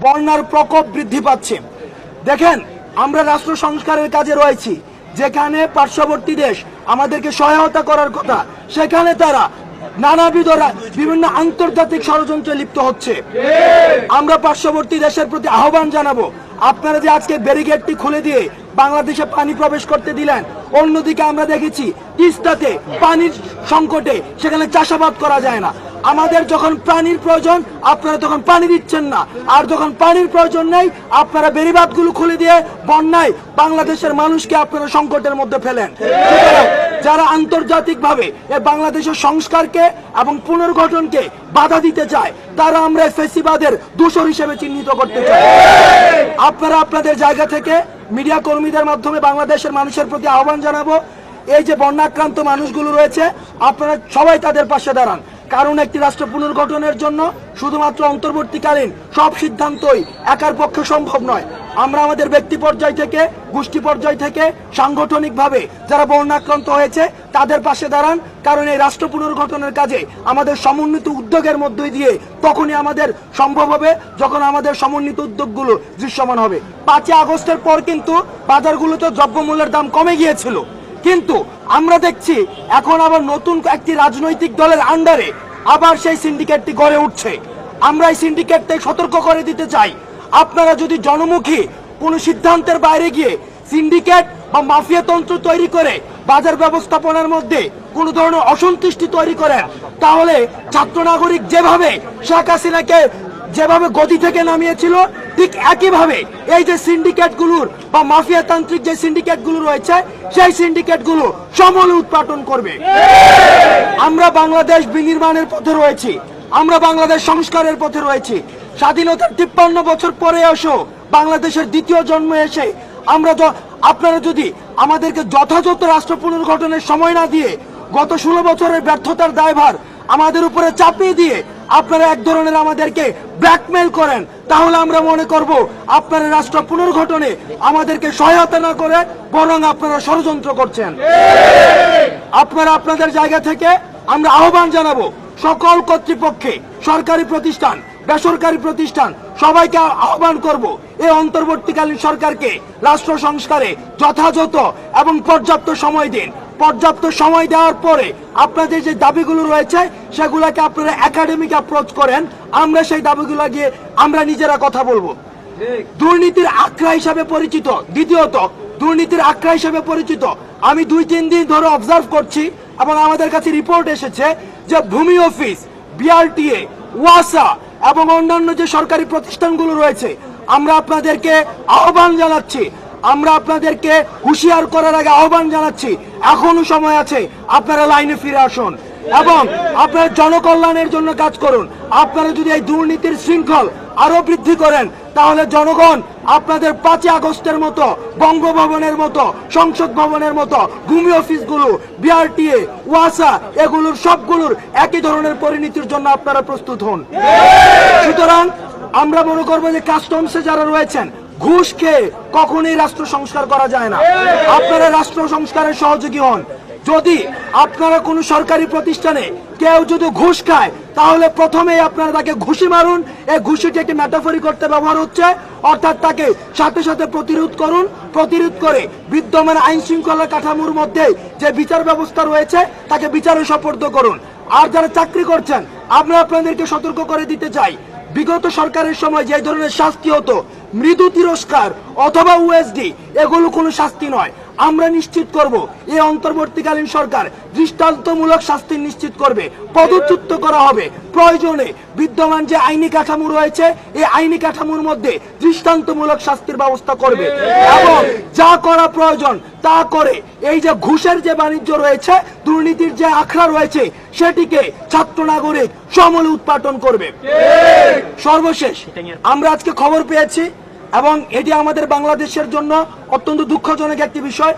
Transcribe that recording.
বন্যার প্রকোপ বৃদ্ধি পাচ্ছে। দেখেন, আমরা রাষ্ট্র সংস্কারের কাজে রয়েছি, যেখানে পার্শ্ববর্তী দেশ আমাদেরকে সহায়তা করার কথা, সেখানে তারা নানাবিধ বিভিন্ন আন্তর্জাতিক ষড়যন্ত্রে লিপ্ত হচ্ছে। আমরা পার্শ্ববর্তী দেশের প্রতি আহ্বান জানাবো, আপনারা যে আজকে ব্যারিকেডটি খুলে দিয়ে বাংলাদেশে পানি প্রবেশ করতে দিলেন, অন্যদিকে আমরা দেখেছি তিস্তাতে পানির সংকটে সেখানে চাষাবাদ করা যায় না। আমাদের যখন পানির প্রয়োজন আপনারা তখন পানি দিচ্ছেন না, আর যখন পানির প্রয়োজন নেই আপনারা বেড়িবাঁধগুলো খুলে দিয়ে বন্যায় বাংলাদেশের মানুষকে আপনারা সংকটের মধ্যে ফেলেন। যারা আন্তর্জাতিকভাবে বাংলাদেশের সংস্কারকে এবং পুনর্গঠনকে বাধা দিতে চায়, তারা আমরা ফেসিবাদের দূষর হিসেবে চিহ্নিত করতে চাই। আপনারা আপনাদের জায়গা থেকে মিডিয়া কর্মীদের মাধ্যমে বাংলাদেশের মানুষের প্রতি আহ্বান জানাবো, এই যে বন্যাক্রান্ত মানুষগুলো রয়েছে আপনারা সবাই তাদের পাশে দাঁড়ান। কারণ একটি রাষ্ট্র পুনর্গঠনের জন্য শুধুমাত্র অন্তর্বর্তীকালীন সব সিদ্ধান্তই একার পক্ষে সম্ভব নয়। আমরা আমাদের ব্যক্তি পর্যায় থেকে, গোষ্ঠী পর্যায় থেকে, সাংগঠনিকভাবে যারা বন্যাক্রান্ত হয়েছে তাদের পাশে দাঁড়ান। কারণ এই রাষ্ট্র পুনর্গঠনের কাজে আমাদের সমন্বিত উদ্যোগের মধ্য দিয়ে তখনই আমাদের সম্ভব হবে, যখন আমাদের সমন্বিত উদ্যোগগুলো দৃশ্যমান হবে। 5 আগস্টের পর কিন্তু বাজারগুলোতে দ্রব্যমূল্যের দাম কমে গিয়েছিল, কিন্তু আমরা দেখছি এখন আবার নতুন একটি রাজনৈতিক দলের আন্ডারে আবার সেই সিন্ডিকেটটি গড়ে উঠছে। আমরা এই সিন্ডিকেটটাই সতর্ক করে দিতে চাই, আপনারা যদি জনমুখী কোনো সিদ্ধান্তের বাইরে গিয়ে সিন্ডিকেট বা মাফিয়া তন্ত্র তৈরি করে বাজার ব্যবস্থাপনার মধ্যে কোনো ধরনের অসন্তুষ্টি তৈরি করেন, তাহলে ছাত্র নাগরিক যেভাবে শেখ হাসিনাকে যেভাবে গদি থেকে নামিয়েছিল, ঠিক একইভাবে এই যে সিন্ডিকেটগুলোর বা মাফিয়া তান্ত্রিক যে সিন্ডিকেটগুলো রয়েছে সেই সিন্ডিকেটগুলো সমূলে উৎপাটন করবে। আমরা বাংলাদেশ বিনির্মাণের পথে রয়েছি, আমরা বাংলাদেশ সংস্কারের পথে রয়েছি। স্বাধীনতার 53 বছর পরে এসো বাংলাদেশের দ্বিতীয় জন্ম এসে আপনারা যদি আমাদেরকে যথাযথ রাষ্ট্র পুনর্গঠনের সময় না দিয়ে গত 16 বছরের ব্যর্থতার দায়ভার আমাদের উপরে চাপিয়ে দিয়ে আপনারা এক ধরনের আমাদেরকে ব্ল্যাকমেল করেন, তাহলে আমরা মনে করব আপনারা রাষ্ট্র পুনর্গঠনে আমাদেরকে সহায়তা না করে বরং আপনারা ষড়যন্ত্র করছেন। আপনারা আপনাদের জায়গা থেকে আমরা আহ্বান জানাবো সকল কর্তৃপক্ষে, সরকারি প্রতিষ্ঠান, বেসরকারি প্রতিষ্ঠান, সবাইকে আহ্বান করব এই অন্তর্বর্তীকালীন সরকারকে রাষ্ট্র সংস্কারে যথাযথ এবং পর্যাপ্ত সময় দিন। পর্যাপ্ত সময় দেওয়ার পরে আপনাদের যে দাবিগুলো রয়েছে সেগুলোকে আপনারা একাডেমিক অ্যাপ্রোচ করেন, আমরা সেই দাবিগুলো গিয়ে আমরা নিজেরা কথা বলবো। দুর্নীতির আখড়া হিসাবে পরিচিত, দ্বিতীয়ত দুর্নীতির আখড়া হিসাবে পরিচিত, আমি 2-3 দিন ধরে অবজার্ভ করছি এবং আমাদের কাছে রিপোর্ট এসেছে যে ভূমি অফিস, বিআরটিএ, ওয়াসা এবং অন্যান্য যে সরকারি প্রতিষ্ঠানগুলো রয়েছে, আমরা আপনাদেরকে আহ্বান জানাচ্ছি, আমরা আপনাদেরকে হুঁশিয়ার করার আগে আহ্বান জানাচ্ছি, এখনো সময় আছে, আপনারা লাইনে ফিরে আসুন এবং আপনারা জনকল্যাণের জন্য কাজ করুন। আপনারা যদি এই দুর্নীতির শৃঙ্খল আরো বৃদ্ধি করেন, তাহলে জনগণ আপনাদের 5 আগস্টের মতো, বঙ্গভবনের মতো, সংসদ ভবনের মতো ভূমি অফিসগুলো, বিআরটিএ, ওয়াসা এগুলোর সবগুলোর একই ধরনের পরিণতির জন্য আপনারা প্রস্তুত হন। সুতরাং আমরা মনে করবো যে কাস্টমসে যারা রয়েছেন ঘুষ খেয়ে কখনোই রাষ্ট্র সংস্কার করা যায় না। আপনারা রাষ্ট্র সংস্কারের সহযোগী হন। যদি আপনারা কোনো সরকারি প্রতিষ্ঠানে কেউ যদি ঘুষ খায়, তাহলে প্রথমেই আপনারা তাকে ঘুষি মারুন। এই ঘুষিটি একটি মেটাফরি করতে ব্যবহার হচ্ছে, অর্থাৎ তাকে সাথে সাথে প্রতিরোধ করুন। প্রতিরোধ করে বিদ্যমান আইন শৃঙ্খলা কাঠামোর মধ্যে যে বিচার ব্যবস্থা রয়েছে তাকে বিচারে সোপর্দ করুন। আর যারা চাকরি করছেন, আমরা আপনাদেরকে সতর্ক করে দিতে চাই, বিগত সরকারের সময় যে ধরনের শাস্তি হতো, মৃদু তিরস্কার অথবা ওএসডি, এগুলো কোনো শাস্তি নয়। আমরা নিশ্চিত করব এই অন্তর্বর্তীকালীন সরকার দৃষ্টান্তমূলক শাস্তি নিশ্চিত করবে, পদচ্যুত করা হবে। প্রয়োজনে বিদ্যমান যে আইনি কাঠামো রয়েছে এই আইনি কাঠামোর মধ্যে দৃষ্টান্তমূলক শাস্তির ব্যবস্থা করবে এবং যা করা প্রয়োজন তা করে এই যে ঘুষের যে বাণিজ্য রয়েছে, দুর্নীতির যে আখড়া রয়েছে, সেটিকে ছাত্র নাগরিক সমূলে উৎপাটন করবে। সর্বশেষ আমরা আজকে খবর পেয়েছি এবং এটি আমাদের বাংলাদেশের জন্য অত্যন্ত দুঃখজনক একটি বিষয়।